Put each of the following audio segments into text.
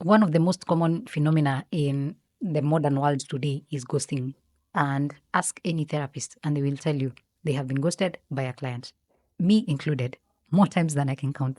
One of the most common phenomena in the modern world today is ghosting. And ask any therapist, and they will tell you they have been ghosted by a client, me included, more times than I can count.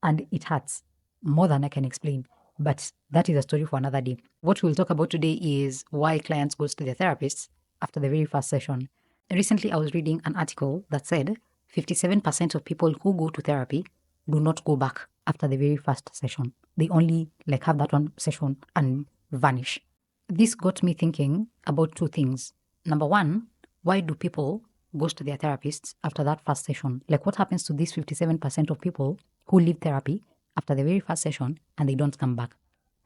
And it hurts more than I can explain. But that is a story for another day. What we'll talk about today is why clients ghost their therapists after the very first session. Recently, I was reading an article that said 57% of people who go to therapy do not go back after the very first session. They only have that one session and vanish. This got me thinking about two things. Number one, why do people ghost their therapists after that first session? Like, what happens to these 57% of people who leave therapy after the very first session and they don't come back?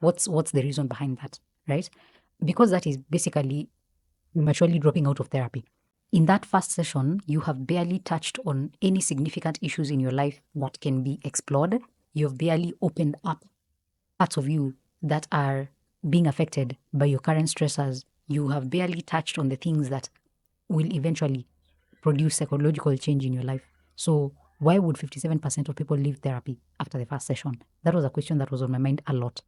What's the reason behind that, right? Because that is basically prematurely dropping out of therapy. In that first session, you have barely touched on any significant issues in your life that can be explored. You've barely opened up parts of you that are being affected by your current stressors. You have barely touched on the things that will eventually produce psychological change in your life. So, why would 57% of people leave therapy after the first session? That was a question that was on my mind a lot.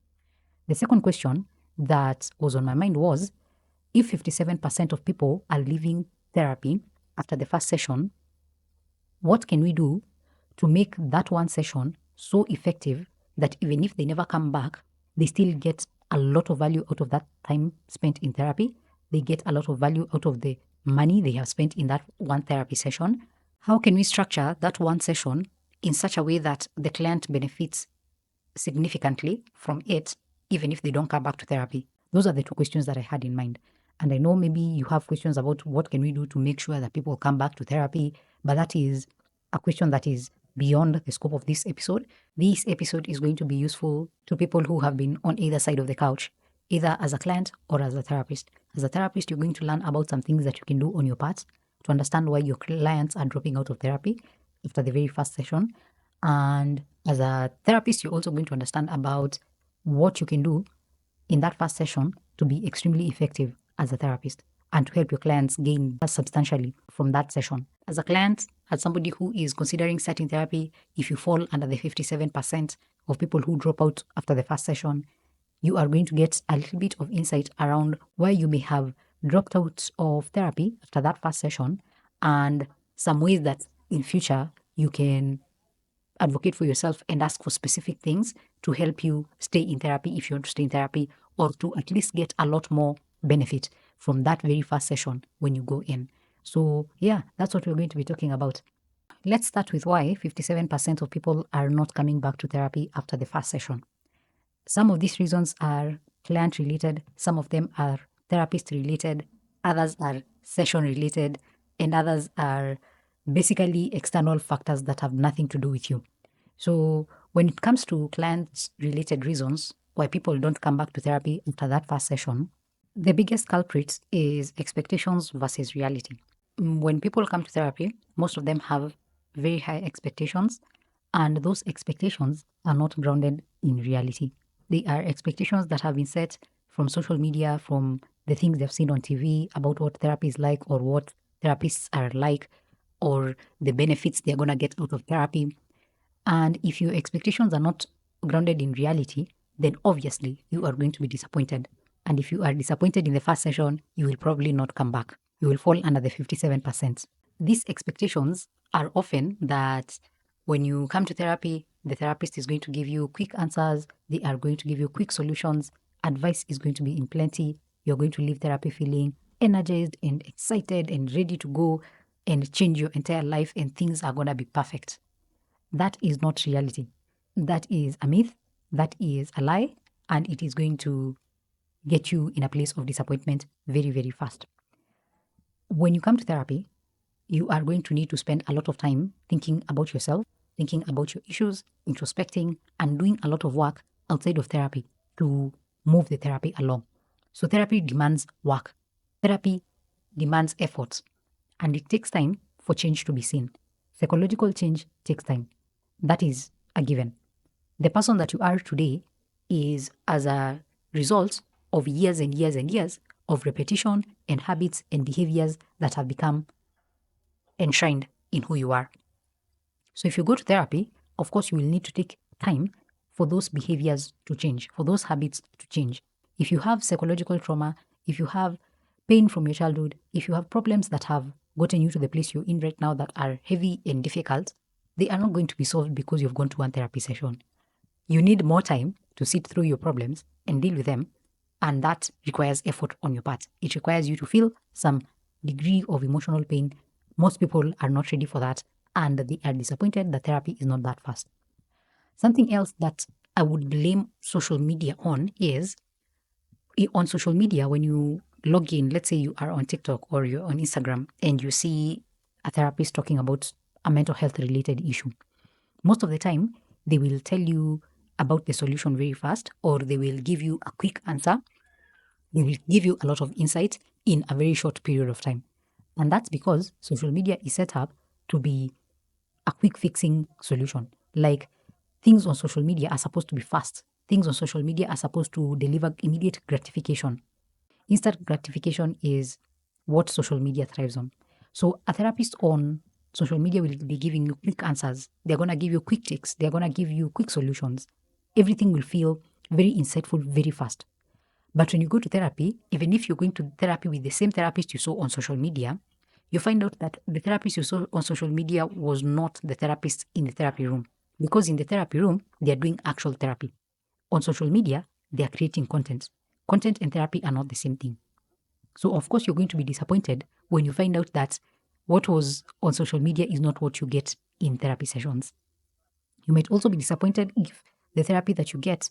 The second question that was on my mind was, if 57% of people are leaving therapy after the first session, what can we do to make that one session so effective that even if they never come back, they still get a lot of value out of that time spent in therapy? They get a lot of value out of the money they have spent in that one therapy session. How can we structure that one session in such a way that the client benefits significantly from it, even if they don't come back to therapy? Those are the two questions that I had in mind. And I know maybe you have questions about what can we do to make sure that people come back to therapy, but that is a question that is beyond the scope of this episode. This episode is going to be useful to people who have been on either side of the couch, either as a client or as a therapist. As a therapist, you're going to learn about some things that you can do on your part to understand why your clients are dropping out of therapy after the very first session. And as a therapist, you're also going to understand about what you can do in that first session to be extremely effective as a therapist and to help your clients gain substantially from that session. As a client, as somebody who is considering starting therapy, if you fall under the 57% of people who drop out after the first session, you are going to get a little bit of insight around why you may have dropped out of therapy after that first session and some ways that in future you can advocate for yourself and ask for specific things to help you stay in therapy if you want to stay in therapy, or to at least get a lot more benefit from that very first session when you go in. So, yeah, that's what we're going to be talking about. Let's start with why 57% of people are not coming back to therapy after the first session. Some of these reasons are client related, some of them are therapist related, others are session related, and others are basically external factors that have nothing to do with you. So, when it comes to client related reasons why people don't come back to therapy after that first session, the biggest culprit is expectations versus reality. When people come to therapy, most of them have very high expectations, and those expectations are not grounded in reality. They are expectations that have been set from social media, from the things they've seen on TV about what therapy is like or what therapists are like or the benefits they're going to get out of therapy. And if your expectations are not grounded in reality, then obviously you are going to be disappointed. And if you are disappointed in the first session, you will probably not come back. You will fall under the 57%. These expectations are often that when you come to therapy, the therapist is going to give you quick answers, they are going to give you quick solutions, advice is going to be in plenty, you're going to leave therapy feeling energized and excited and ready to go and change your entire life, and things are going to be perfect. That is not reality. That is a myth, that is a lie, and it is going to get you in a place of disappointment very, very fast. When you come to therapy, you are going to need to spend a lot of time thinking about yourself, thinking about your issues, introspecting, and doing a lot of work outside of therapy to move the therapy along. So, therapy demands work, therapy demands effort, and it takes time for change to be seen. Psychological change takes time. That is a given. The person that you are today is as a result of years and years and years of repetition and habits and behaviors that have become enshrined in who you are. So if you go to therapy, of course, you will need to take time for those behaviors to change, for those habits to change. If you have psychological trauma, if you have pain from your childhood, if you have problems that have gotten you to the place you're in right now that are heavy and difficult, they are not going to be solved because you've gone to one therapy session. You need more time to sit through your problems and deal with them. And that requires effort on your part. It requires you to feel some degree of emotional pain. Most people are not ready for that. And they are disappointed that therapy is not that fast. Something else that I would blame social media on is on social media, when you log in, let's say you are on TikTok or you're on Instagram and you see a therapist talking about a mental health related issue. Most of the time, they will tell you about the solution very fast, or they will give you a quick answer. They will give you a lot of insight in a very short period of time. And that's because social media is set up to be a quick fixing solution. Like, things on social media are supposed to be fast. Things on social media are supposed to deliver immediate gratification. Instant gratification is what social media thrives on. So a therapist on social media will be giving you quick answers. They're going to give you quick tips. They're going to give you quick solutions. Everything will feel very insightful very fast. But when you go to therapy, even if you're going to therapy with the same therapist you saw on social media, you find out that the therapist you saw on social media was not the therapist in the therapy room. Because in the therapy room, they are doing actual therapy. On social media, they are creating content. Content and therapy are not the same thing. So, of course, you're going to be disappointed when you find out that what was on social media is not what you get in therapy sessions. You might also be disappointed if the therapy that you get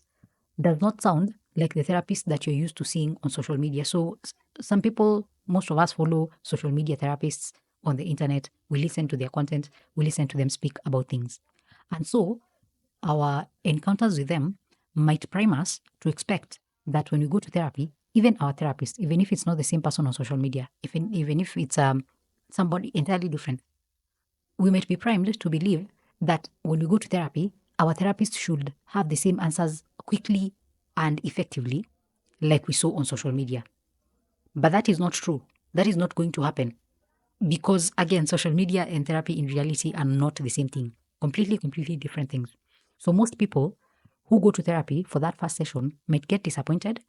does not sound like the therapist that you're used to seeing on social media. So, some people, most of us follow social media therapists on the internet. We listen to their content, we listen to them speak about things. And so, our encounters with them might prime us to expect that when we go to therapy, even our therapist, even if it's not the same person on social media, even if it's somebody entirely different, we might be primed to believe that when we go to therapy, our therapist should have the same answers quickly and effectively like we saw on social media. But that is not true. That is not going to happen because, again, social media and therapy in reality are not the same thing. Completely, completely different things. So most people who go to therapy for that first session might get disappointed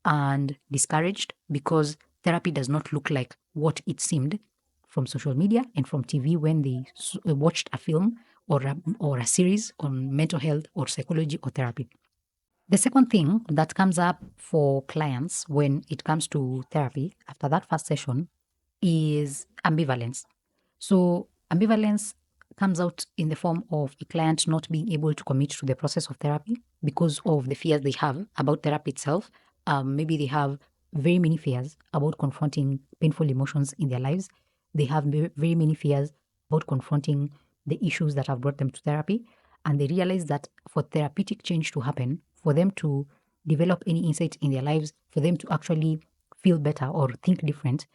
and discouraged because therapy does not look like what it seemed from social media and from TV when they watched a film or a series on mental health or psychology or therapy. The second thing that comes up for clients when it comes to therapy after that first session is ambivalence. So, ambivalence comes out in the form of a client not being able to commit to the process of therapy because of the fears they have about therapy itself. Maybe they have very many fears about confronting painful emotions in their lives. They have very many fears about confronting the issues that have brought them to therapy. And they realize that for therapeutic change to happen, for them to develop any insight in their lives, for them to actually feel better or think different,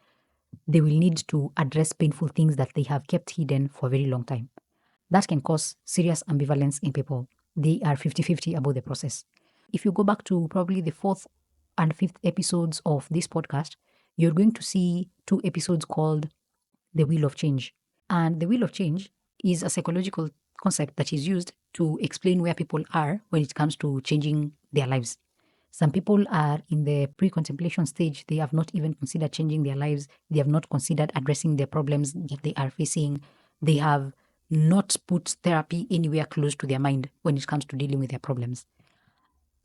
they will need to address painful things that they have kept hidden for a very long time. That can cause serious ambivalence in people. They are 50-50 about the process. If you go back to probably the fourth and fifth episodes of this podcast, you're going to see two episodes called The Wheel of Change. And the Wheel of Change is a psychological concept that is used to explain where people are when it comes to changing their lives. Some people are in the pre contemplation stage. They have not even considered changing their lives. They have not considered addressing the problems that they are facing. They have not put therapy anywhere close to their mind when it comes to dealing with their problems.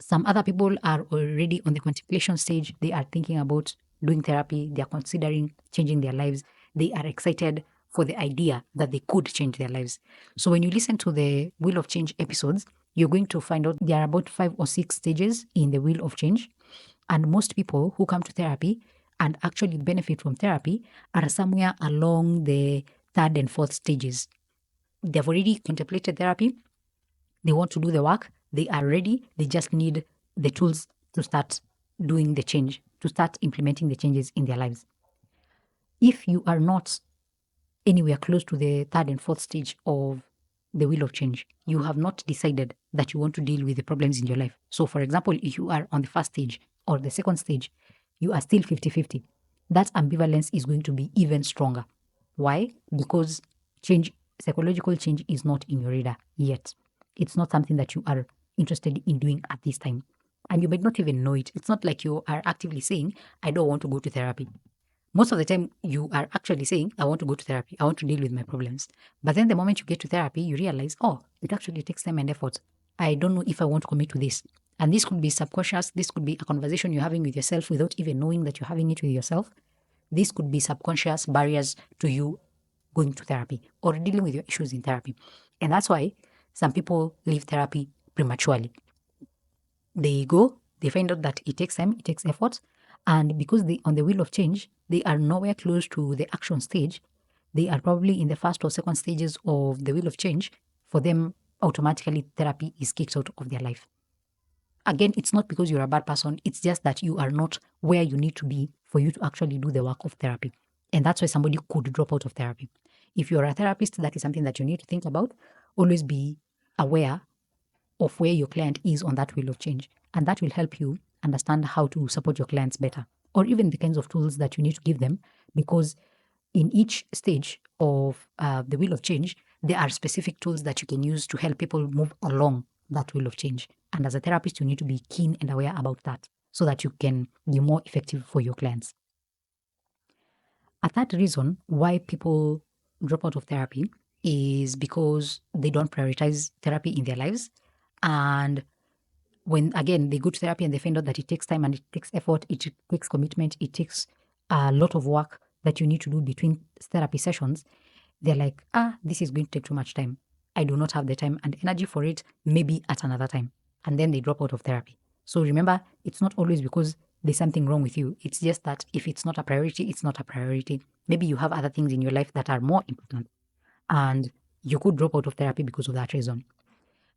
Some other people are already on the contemplation stage. They are thinking about doing therapy. They are considering changing their lives. They are excited for the idea that they could change their lives. So when you listen to the Wheel of Change episodes, you're going to find out there are about 5 or 6 stages in the Wheel of Change. And most people who come to therapy and actually benefit from therapy are somewhere along the third and fourth stages. They've already contemplated therapy. They want to do the work. They are ready. They just need the tools to start doing the change, to start implementing the changes in their lives. If you are not anywhere close to the third and fourth stage of the wheel of change, you have not decided that you want to deal with the problems in your life. So, for example, if you are on the first stage or the second stage, you are still 50-50. That ambivalence is going to be even stronger. Why? Because change, psychological change is not in your radar yet. It's not something that you are interested in doing at this time. And you might not even know it. It's not like you are actively saying, I don't want to go to therapy. Most of the time, you are actually saying, I want to go to therapy. I want to deal with my problems. But then the moment you get to therapy, you realize, oh, it actually takes time and effort. I don't know if I want to commit to this. And this could be subconscious. This could be a conversation you're having with yourself without even knowing that you're having it with yourself. This could be subconscious barriers to you going to therapy or dealing with your issues in therapy. And that's why some people leave therapy prematurely. They go, they find out that it takes time, it takes effort, and because they on the wheel of change, they are nowhere close to the action stage. They are probably in the first or second stages of the wheel of change. For them, automatically therapy is kicked out of their life. Again, it's not because you're a bad person, it's just that you are not where you need to be for you to actually do the work of therapy. And that's why somebody could drop out of therapy. If you're a therapist, that is something that you need to think about. Always be aware of where your client is on that wheel of change. And that will help you understand how to support your clients better, or even the kinds of tools that you need to give them. Because in each stage of the wheel of change, there are specific tools that you can use to help people move along that wheel of change. And as a therapist, you need to be keen and aware about that so that you can be more effective for your clients. A third reason why people drop out of therapy is because they don't prioritize therapy in their lives. And when again they go to therapy and they find out that it takes time and it takes effort, it takes commitment, it takes a lot of work that you need to do between therapy sessions, they're like, this is going to take too much time. I do not have the time and energy for it, maybe at another time. And then they drop out of therapy. So remember, it's not always because there's something wrong with you. It's just that if it's not a priority, it's not a priority. Maybe you have other things in your life that are more important. And you could drop out of therapy because of that reason.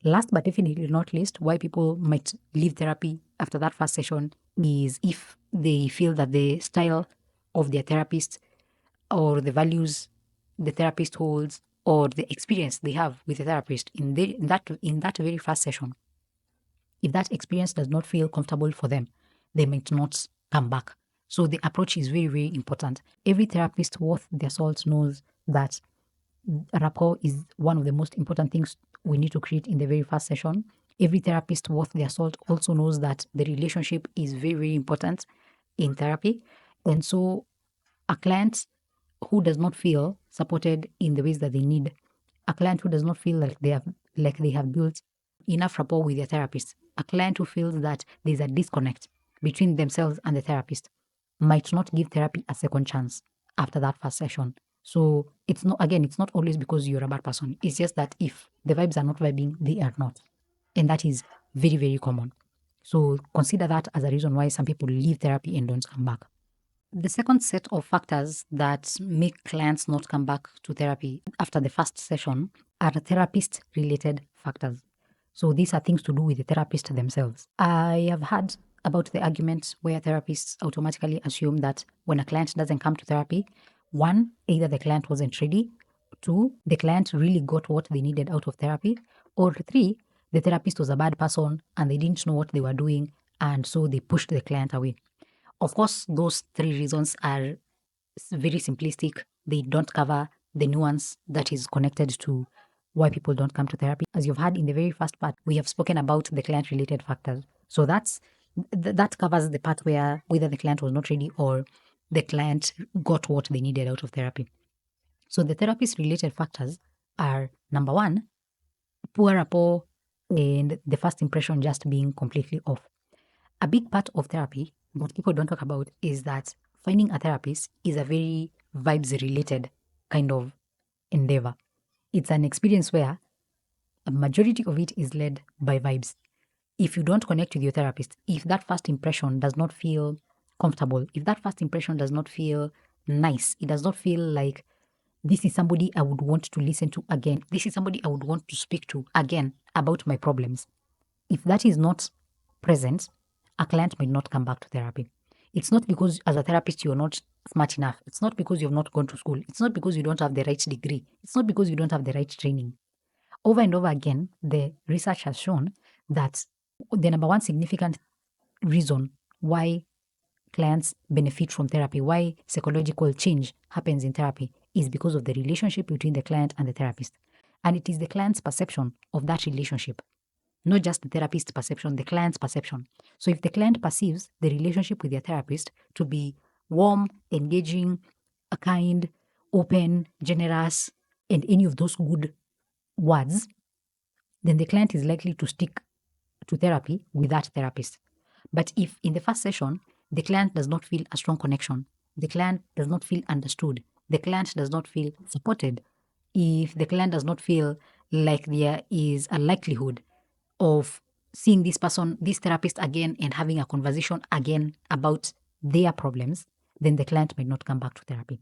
Last but definitely not least, why people might leave therapy after that first session is if they feel that the style of their therapist or the values the therapist holds or the experience they have with the therapist in that very first session, if that experience does not feel comfortable for them, they might not come back. So the approach is very, very important. Every therapist worth their salt knows that rapport is one of the most important things we need to create in the very first session. Every therapist worth their salt also knows that the relationship is very, very important in therapy. And so a client who does not feel supported in the ways that they need, a client who does not feel like they have built enough rapport with their therapist, a client who feels that there's a disconnect between themselves and the therapist might not give therapy a second chance after that first session. So it's not always because you're a bad person. It's just that if the vibes are not vibing, they are not. And that is very, very common. So consider that as a reason why some people leave therapy and don't come back. The second set of factors that make clients not come back to therapy after the first session are therapist related factors. So these are things to do with the therapist themselves. I have heard about the argument where therapists automatically assume that when a client doesn't come to therapy, one, either the client wasn't ready, two, the client really got what they needed out of therapy, or three, the therapist was a bad person and they didn't know what they were doing, and so they pushed the client away. Of course, those three reasons are very simplistic. They don't cover the nuance that is connected to why people don't come to therapy. As you've heard in the very first part, we have spoken about the client related factors. So that covers the part where whether the client was not ready or the client got what they needed out of therapy. So the therapist related factors are number one, poor rapport and the first impression just being completely off. A big part of therapy that people don't talk about is that finding a therapist is a very vibes related kind of endeavor. It's an experience where a majority of it is led by vibes. If you don't connect with your therapist, if that first impression does not feel comfortable, if that first impression does not feel nice, it does not feel like this is somebody I would want to listen to again, this is somebody I would want to speak to again about my problems. If that is not present, a client may not come back to therapy. It's not because as a therapist you're not smart enough. It's not because you've not gone to school. It's not because you don't have the right degree. It's not because you don't have the right training. Over and over again, the research has shown that the number one significant reason why clients benefit from therapy, why psychological change happens in therapy, is because of the relationship between the client and the therapist. And it is the client's perception of that relationship not just the therapist's perception, the client's perception. So if the client perceives the relationship with their therapist to be warm, engaging, kind, open, generous, and any of those good words, then the client is likely to stick to therapy with that therapist. But if in the first session, the client does not feel a strong connection, the client does not feel understood, the client does not feel supported, if the client does not feel like there is a likelihood of seeing this person, this therapist again, and having a conversation again about their problems, then the client might not come back to therapy.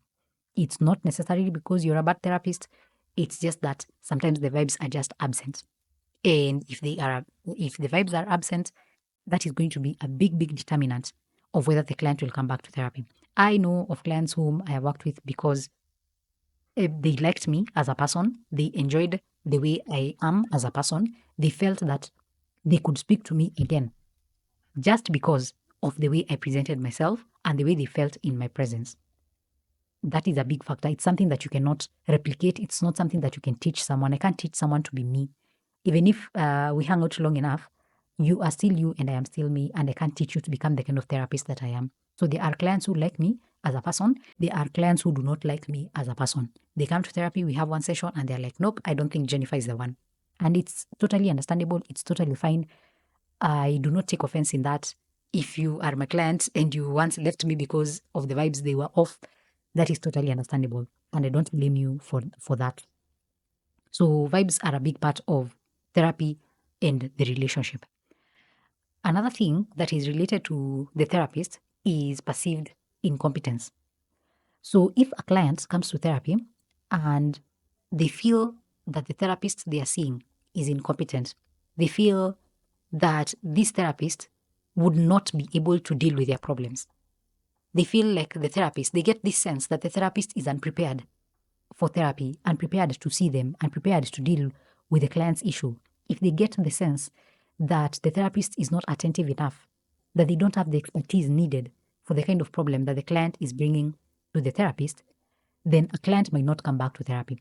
It's not necessarily because you're a bad therapist. It's just that sometimes the vibes are just absent. And if the vibes are absent, that is going to be a big, big determinant of whether the client will come back to therapy. I know of clients whom I have worked with because they liked me as a person. They enjoyed the way I am as a person. They felt that they could speak to me again just because of the way I presented myself and the way they felt in my presence. That is a big factor. It's something that you cannot replicate. It's not something that you can teach someone. I can't teach someone to be me. Even if we hang out long enough, you are still you and I am still me, and I can't teach you to become the kind of therapist that I am. So there are clients who like me as a person. There are clients who do not like me as a person. They come to therapy, we have one session, and they're like, nope, I don't think Jennifer is the one. And it's totally understandable. It's totally fine. I do not take offense in that. If you are my client and you once left me because of the vibes they were off, that is totally understandable. And I don't blame you for that. So vibes are a big part of therapy and the relationship. Another thing that is related to the therapist is perceived incompetence. So if a client comes to therapy and they feel that the therapist they are seeing is incompetent, they feel that this therapist would not be able to deal with their problems. They feel like they get this sense that the therapist is unprepared for therapy, unprepared to see them, unprepared to deal with the client's issue. If they get the sense that the therapist is not attentive enough, that they don't have the expertise needed for the kind of problem that the client is bringing to the therapist, then a client might not come back to therapy.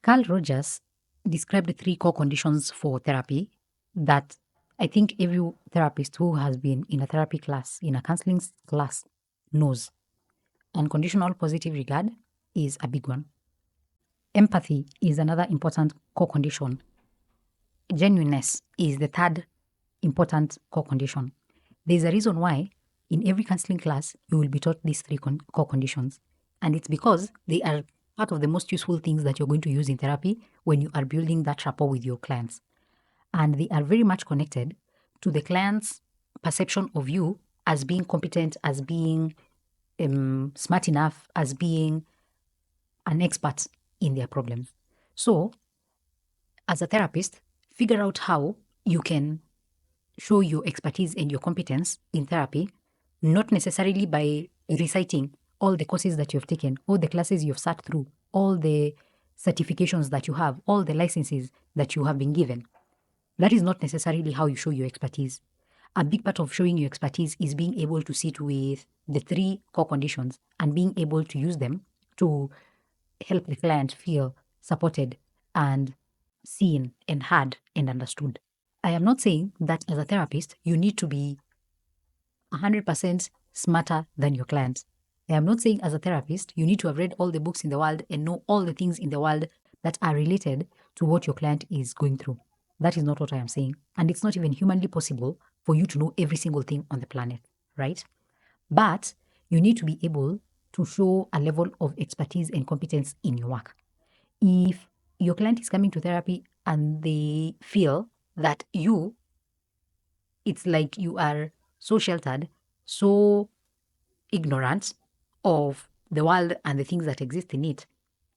Carl Rogers described 3 core conditions for therapy that I think every therapist who has been in a therapy class, in a counseling class, knows. Unconditional positive regard is a big one. Empathy is another important core condition. Genuineness is the third important core condition. There's a reason why in every counseling class you will be taught these 3 core conditions. And it's because they are part of the most useful things that you're going to use in therapy when you are building that rapport with your clients. And they are very much connected to the client's perception of you as being competent, as being smart enough, as being an expert in their problems. So, as a therapist, figure out how you can show your expertise and your competence in therapy, not necessarily by reciting all the courses that you've taken, all the classes you've sat through, all the certifications that you have, all the licenses that you have been given. That is not necessarily how you show your expertise. A big part of showing your expertise is being able to sit with the 3 core conditions and being able to use them to help the client feel supported and seen and heard and understood. I am not saying that as a therapist, you need to be 100% smarter than your client. I am not saying as a therapist, you need to have read all the books in the world and know all the things in the world that are related to what your client is going through. That is not what I am saying. And it's not even humanly possible for you to know every single thing on the planet, right? But you need to be able to show a level of expertise and competence in your work. If your client is coming to therapy and they feel that it's like you are so sheltered, so ignorant of the world and the things that exist in it,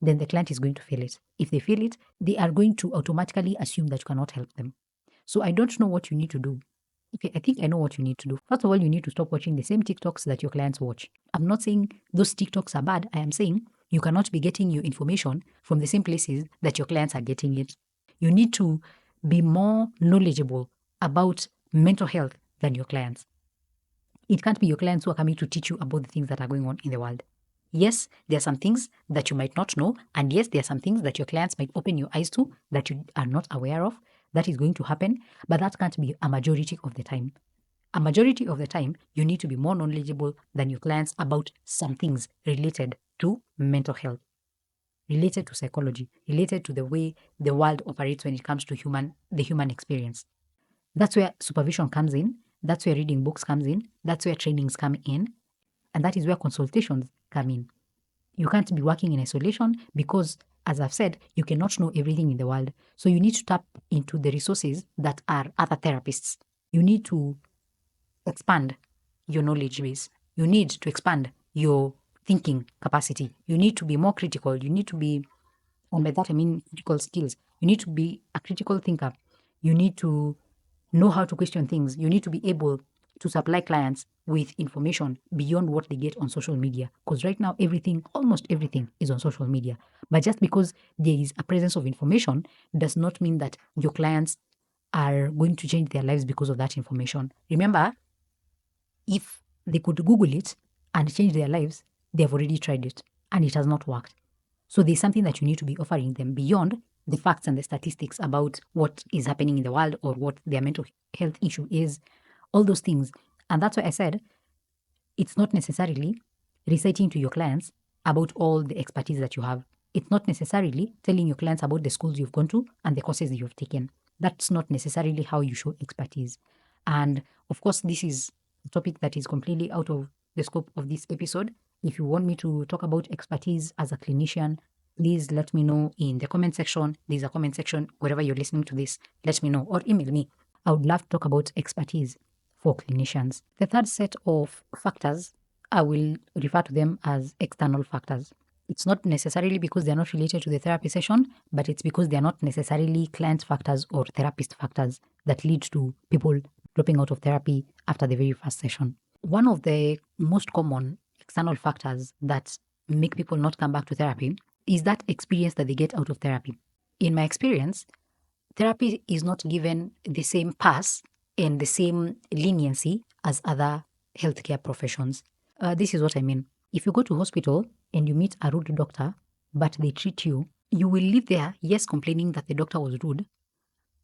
then the client is going to feel it. If they feel it, they are going to automatically assume that you cannot help them. So I don't know what you need to do. Okay, I think I know what you need to do. First of all, you need to stop watching the same TikToks that your clients watch. I'm not saying those TikToks are bad. I am saying you cannot be getting your information from the same places that your clients are getting it. You need to be more knowledgeable about mental health than your clients. It can't be your clients who are coming to teach you about the things that are going on in the world. Yes, there are some things that you might not know. And yes, there are some things that your clients might open your eyes to that you are not aware of. that is going to happen, but that can't be a majority of the time. A majority of the time, you need to be more knowledgeable than your clients about some things related to mental health, related to psychology, related to the way the world operates when it comes to the human experience. That's where supervision comes in. That's where reading books comes in. That's where trainings come in. And that is where consultations come in. You can't be working in isolation because, as I've said, you cannot know everything in the world. So you need to tap into the resources that are other therapists. You need to expand your knowledge base. You need to expand your thinking capacity. You need to be more critical. You need to be, and by that I mean critical skills. You need to be a critical thinker. You need to know how to question things. You need to be able to supply clients with information beyond what they get on social media. Because right now, everything, almost everything, is on social media. But just because there is a presence of information does not mean that your clients are going to change their lives because of that information. Remember, if they could Google it and change their lives, they have already tried it and it has not worked. So there's something that you need to be offering them beyond the facts and the statistics about what is happening in the world or what their mental health issue is, all those things. And that's why I said it's not necessarily reciting to your clients about all the expertise that you have. It's not necessarily telling your clients about the schools you've gone to and the courses you've taken. That's not necessarily how you show expertise. And of course, this is a topic that is completely out of the scope of this episode. If you want me to talk about expertise as a clinician, please let me know in the comment section. There's a comment section wherever you're listening to this. Let me know or email me. I would love to talk about expertise for clinicians. The third set of factors, I will refer to them as external factors. It's not necessarily because they're not related to the therapy session, but it's because they're not necessarily client factors or therapist factors that lead to people dropping out of therapy after the very first session. One of the most common external factors that make people not come back to therapy is that experience that they get out of therapy. In my experience, therapy is not given the same pass and the same leniency as other healthcare professions. This is what I mean. If you go to hospital and you meet a rude doctor, but they treat you, you will leave there, yes, complaining that the doctor was rude,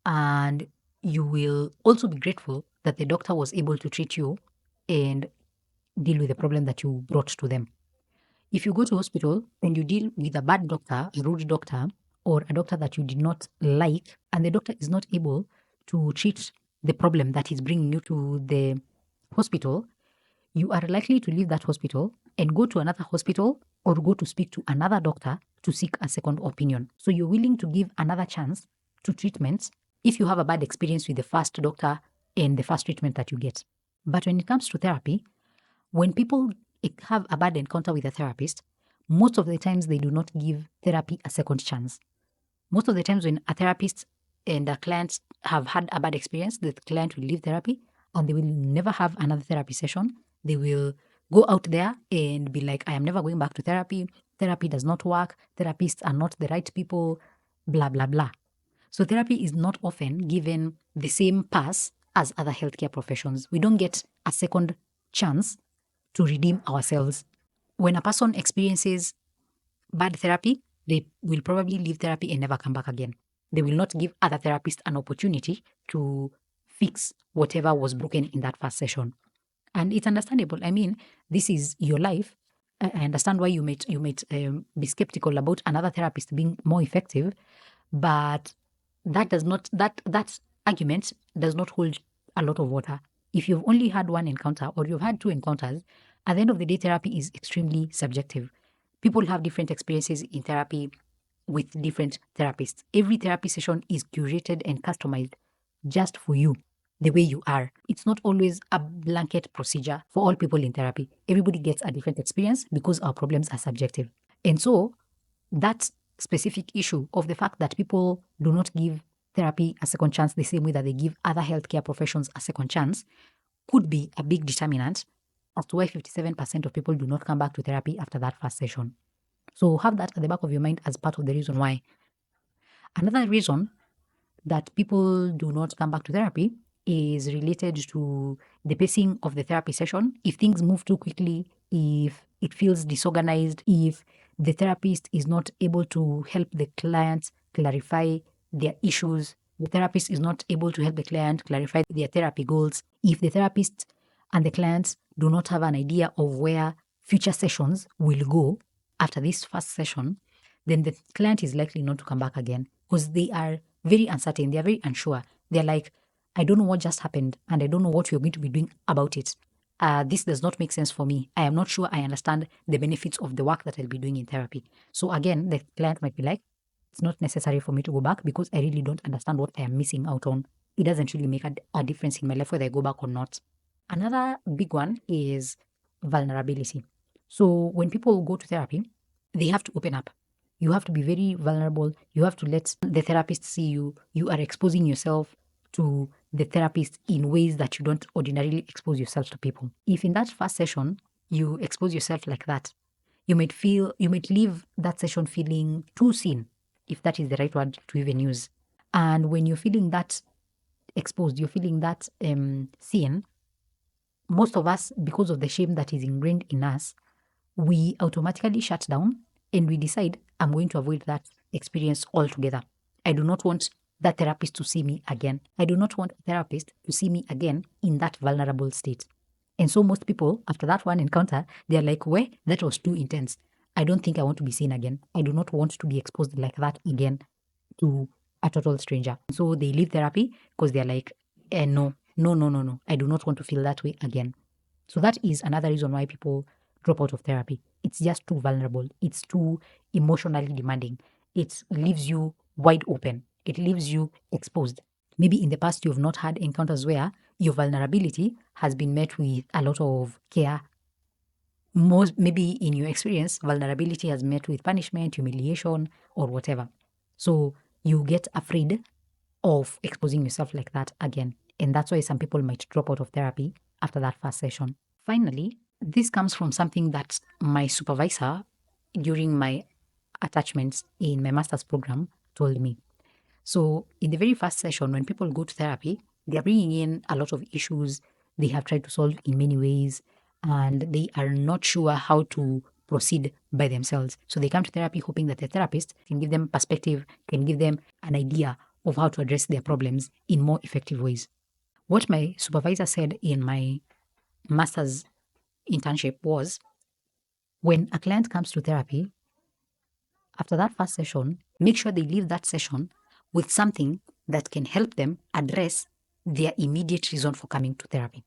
and you will also be grateful that the doctor was able to treat you and deal with the problem that you brought to them. If you go to hospital and you deal with a bad doctor, a rude doctor, or a doctor that you did not like, and the doctor is not able to treat the problem that is bringing you to the hospital, you are likely to leave that hospital and go to another hospital or go to speak to another doctor to seek a second opinion. So you're willing to give another chance to treatments if you have a bad experience with the first doctor and the first treatment that you get. But when it comes to therapy, when people have a bad encounter with a therapist, most of the times they do not give therapy a second chance. Most of the times when a therapist and a client have had a bad experience, the client will leave therapy and they will never have another therapy session. They will go out there and be like, I am never going back to therapy. Therapy does not work. Therapists are not the right people, blah, blah, blah. So therapy is not often given the same pass as other healthcare professions. We don't get a second chance to redeem ourselves. When a person experiences bad therapy, they will probably leave therapy and never come back again. They will not give other therapists an opportunity to fix whatever was broken in that first session. And it's understandable. I mean, this is your life. I understand why you might be skeptical about another therapist being more effective, but that argument does not hold a lot of water. If you've only had one encounter or you've had two encounters, at the end of the day, therapy is extremely subjective. People have different experiences in therapy with different therapists. Every therapy session is curated and customized just for you, the way you are. It's not always a blanket procedure for all people in therapy. Everybody gets a different experience because our problems are subjective. And so that specific issue of the fact that people do not give therapy a second chance the same way that they give other healthcare professions a second chance could be a big determinant as to why 57% of people do not come back to therapy after that first session. So have that at the back of your mind as part of the reason why. Another reason that people do not come back to therapy is related to the pacing of the therapy session. If things move too quickly, if it feels disorganized, if the therapist is not able to help the client clarify their issues the therapist is not able to help the client clarify their therapy goals, if the therapist and the client do not have an idea of where future sessions will go after this first session, then the client is likely not to come back again because they are very uncertain. They are very unsure. They're like, I don't know what just happened and I don't know what you're going to be doing about it. This does not make sense for me. I am not sure I understand the benefits of the work that I'll be doing in therapy. So again, the client might be like, it's not necessary for me to go back because I really don't understand what I am missing out on. It doesn't really make a difference in my life whether I go back or not. Another big one is vulnerability. So when people go to therapy, they have to open up. You have to be very vulnerable. You have to let the therapist see you. You are exposing yourself to the therapist in ways that you don't ordinarily expose yourself to people. If in that first session you expose yourself like that, you might leave that session feeling too seen, if that is the right word to even use. And when you're feeling that exposed, you're feeling that seen, most of us, because of the shame that is ingrained in us, we automatically shut down and we decide, I'm going to avoid that experience altogether. I do not want that therapist to see me again. I do not want a therapist to see me again in that vulnerable state. And so most people, after that one encounter, they're like, well, that was too intense. I don't think I want to be seen again. I do not want to be exposed like that again to a total stranger. So they leave therapy because they're like, no, no, no, no, no. I do not want to feel that way again. So that is another reason why people drop out of therapy. It's just too vulnerable. It's too emotionally demanding. It leaves you wide open. It leaves you exposed. Maybe in the past you've not had encounters where your vulnerability has been met with a lot of care. Maybe in your experience, vulnerability has met with punishment, humiliation, or whatever. So you get afraid of exposing yourself like that again. And that's why some people might drop out of therapy after that first session. Finally, this comes from something that my supervisor during my attachments in my master's program told me. So, in the very first session, when people go to therapy, they are bringing in a lot of issues they have tried to solve in many ways, and they are not sure how to proceed by themselves. So, they come to therapy hoping that the therapist can give them perspective, can give them an idea of how to address their problems in more effective ways. What my supervisor said in my master's internship was, when a client comes to therapy, after that first session, make sure they leave that session with something that can help them address their immediate reason for coming to therapy.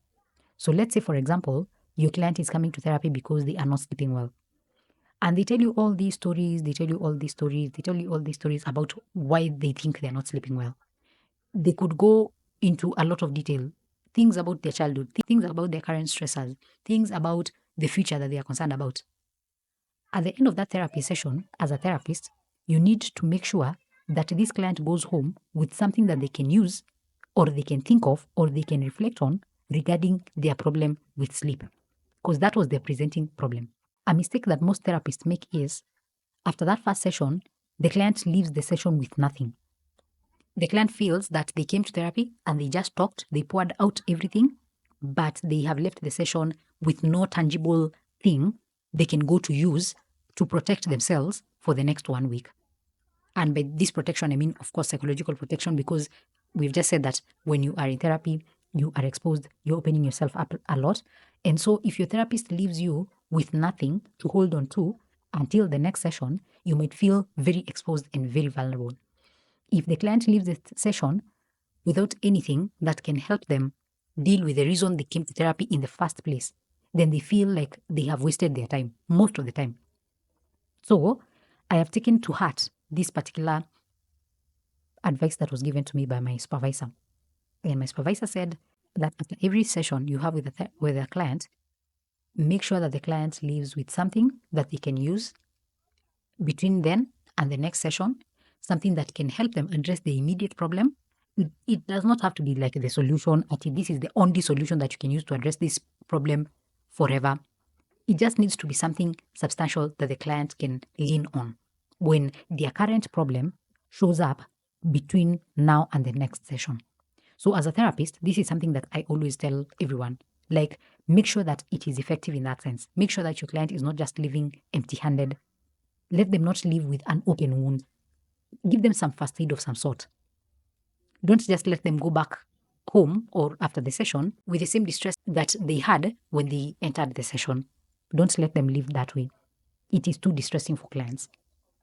So let's say, for example, your client is coming to therapy because they are not sleeping well. And they tell you all these stories, they tell you all these stories, they tell you all these stories about why they think they're not sleeping well. They could go into a lot of detail, things about their childhood, things about their current stressors, things about the future that they are concerned about. At the end of that therapy session, as a therapist, you need to make sure that this client goes home with something that they can use, or they can think of, or they can reflect on regarding their problem with sleep. Because that was their presenting problem. A mistake that most therapists make is, after that first session, the client leaves the session with nothing. The client feels that they came to therapy and they just talked, they poured out everything, but they have left the session with no tangible thing they can go to use to protect themselves for the next 1 week. And by this protection, I mean, of course, psychological protection, because we've just said that when you are in therapy, you are exposed, you're opening yourself up a lot. And so if your therapist leaves you with nothing to hold on to until the next session, you might feel very exposed and very vulnerable. If the client leaves the session without anything that can help them deal with the reason they came to therapy in the first place, then they feel like they have wasted their time most of the time. So I have taken to heart this particular advice that was given to me by my supervisor. And my supervisor said that after every session you have with a client, make sure that the client leaves with something that they can use between then and the next session, something that can help them address the immediate problem. It does not have to be like the solution. This is the only solution that you can use to address this problem forever. It just needs to be something substantial that the client can lean on when their current problem shows up between now and the next session. So as a therapist, this is something that I always tell everyone. Like, make sure that it is effective in that sense. Make sure that your client is not just leaving empty-handed. Let them not leave with an open wound. Give them some first aid of some sort. Don't just let them go back home or after the session with the same distress that they had when they entered the session. Don't let them live that way. It is too distressing for clients.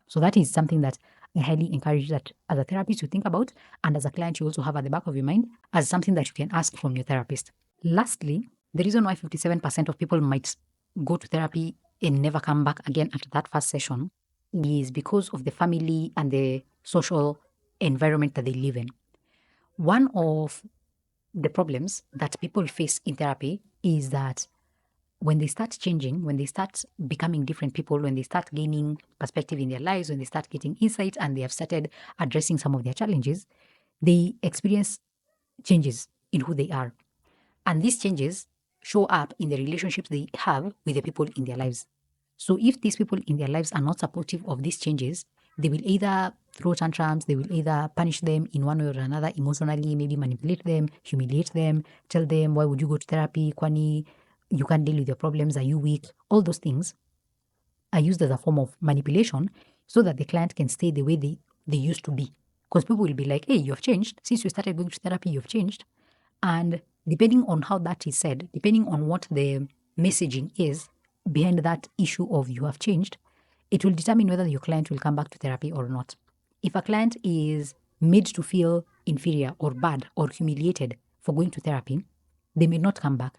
So that is something that I highly encourage that as a therapist you think about, and as a client you also have at the back of your mind as something that you can ask from your therapist. Lastly, the reason why 57% of people might go to therapy and never come back again after that first session is because of the family and the social environment that they live in. One of the problems that people face in therapy is that when they start changing, when they start becoming different people, when they start gaining perspective in their lives, when they start getting insight and they have started addressing some of their challenges, they experience changes in who they are. And these changes show up in the relationships they have with the people in their lives. So if these people in their lives are not supportive of these changes, they will either throw tantrums, they will either punish them in one way or another emotionally, maybe manipulate them, humiliate them, tell them, why would you go to therapy? Kwani, you can't deal with your problems, are you weak? All those things are used as a form of manipulation so that the client can stay the way they used to be. Because people will be like, hey, you've changed. Since you started going to therapy, you've changed. And depending on how that is said, depending on what the messaging is behind that issue of you have changed, it will determine whether your client will come back to therapy or not. If a client is made to feel inferior or bad or humiliated for going to therapy, they may not come back.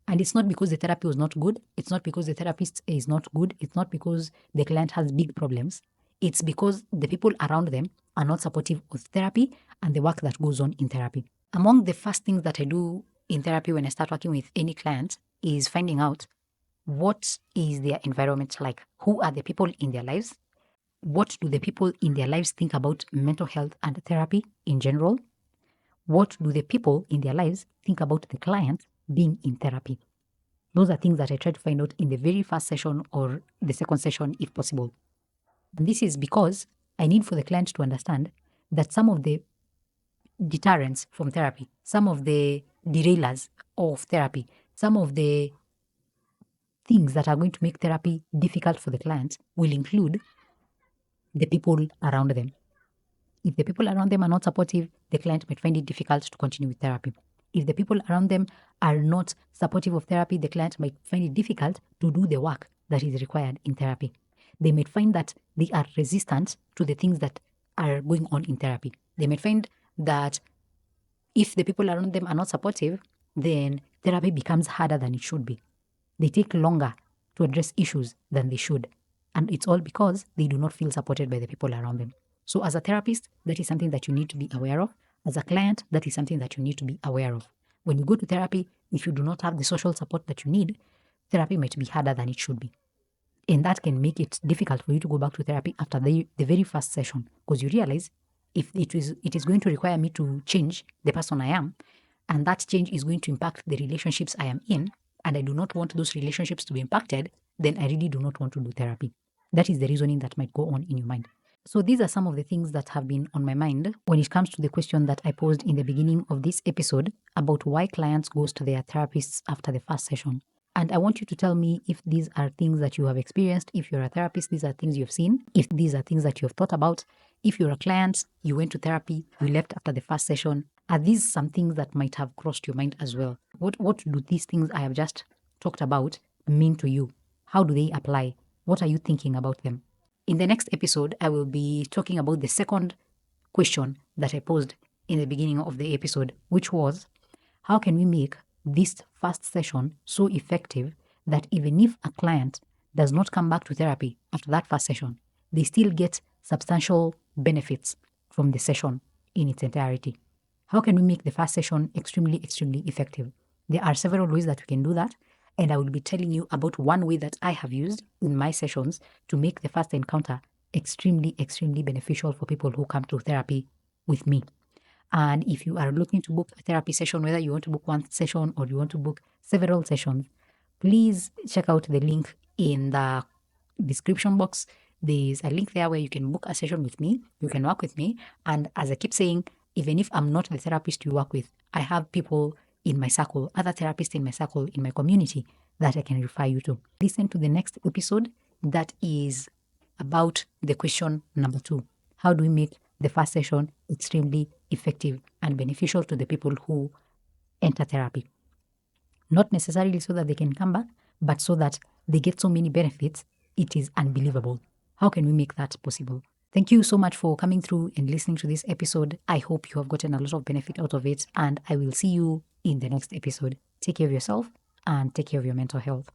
And it's not because the therapy was not good. It's not because the therapist is not good. It's not because the client has big problems. It's because the people around them are not supportive of therapy and the work that goes on in therapy. Among the first things that I do in therapy when I start working with any client is finding out what is their environment like? Who are the people in their lives? What do the people in their lives think about mental health and therapy in general? What do the people in their lives think about the client being in therapy? Those are things that I try to find out in the very first session or the second session if possible. And this is because I need for the client to understand that some of the deterrents from therapy, some of the derailers of therapy, some of the things that are going to make therapy difficult for the client will include the people around them. If the people around them are not supportive, the client might find it difficult to continue with therapy. If the people around them are not supportive of therapy, the client might find it difficult to do the work that is required in therapy. They might find that they are resistant to the things that are going on in therapy. They might find that if the people around them are not supportive, then therapy becomes harder than it should be. They take longer to address issues than they should. And it's all because they do not feel supported by the people around them. So, as a therapist, that is something that you need to be aware of. As a client, that is something that you need to be aware of. When you go to therapy, if you do not have the social support that you need, therapy might be harder than it should be. And that can make it difficult for you to go back to therapy after the very first session because you realize if it is going to require me to change the person I am, and that change is going to impact the relationships I am in, and I do not want those relationships to be impacted, then I really do not want to do therapy. That is the reasoning that might go on in your mind. So these are some of the things that have been on my mind when it comes to the question that I posed in the beginning of this episode about why clients goes to their therapists after the first session. And I want you to tell me if these are things that you have experienced, if you're a therapist, these are things you've seen, if these are things that you have thought about, if you're a client, you went to therapy, you left after the first session, are these some things that might have crossed your mind as well? What do these things I have just talked about mean to you? How do they apply? What are you thinking about them? In the next episode, I will be talking about the second question that I posed in the beginning of the episode, which was how can we make this first session so effective that even if a client does not come back to therapy after that first session, they still get substantial benefits from the session in its entirety? How can we make the first session extremely, extremely effective? There are several ways that we can do that, and I will be telling you about one way that I have used in my sessions to make the first encounter extremely, extremely beneficial for people who come to therapy with me. And if you are looking to book a therapy session, whether you want to book one session or you want to book several sessions, please check out the link in the description box. There's a link there where you can book a session with me. You can work with me. And as I keep saying, even if I'm not the therapist you work with, I have people in my circle, other therapists in my circle, in my community that I can refer you to. Listen to the next episode that is about the question number 2. How do we make the first session extremely effective and beneficial to the people who enter therapy. Not necessarily so that they can come back, but so that they get so many benefits, it is unbelievable. How can we make that possible? Thank you so much for coming through and listening to this episode. I hope you have gotten a lot of benefit out of it, and I will see you in the next episode. Take care of yourself and take care of your mental health.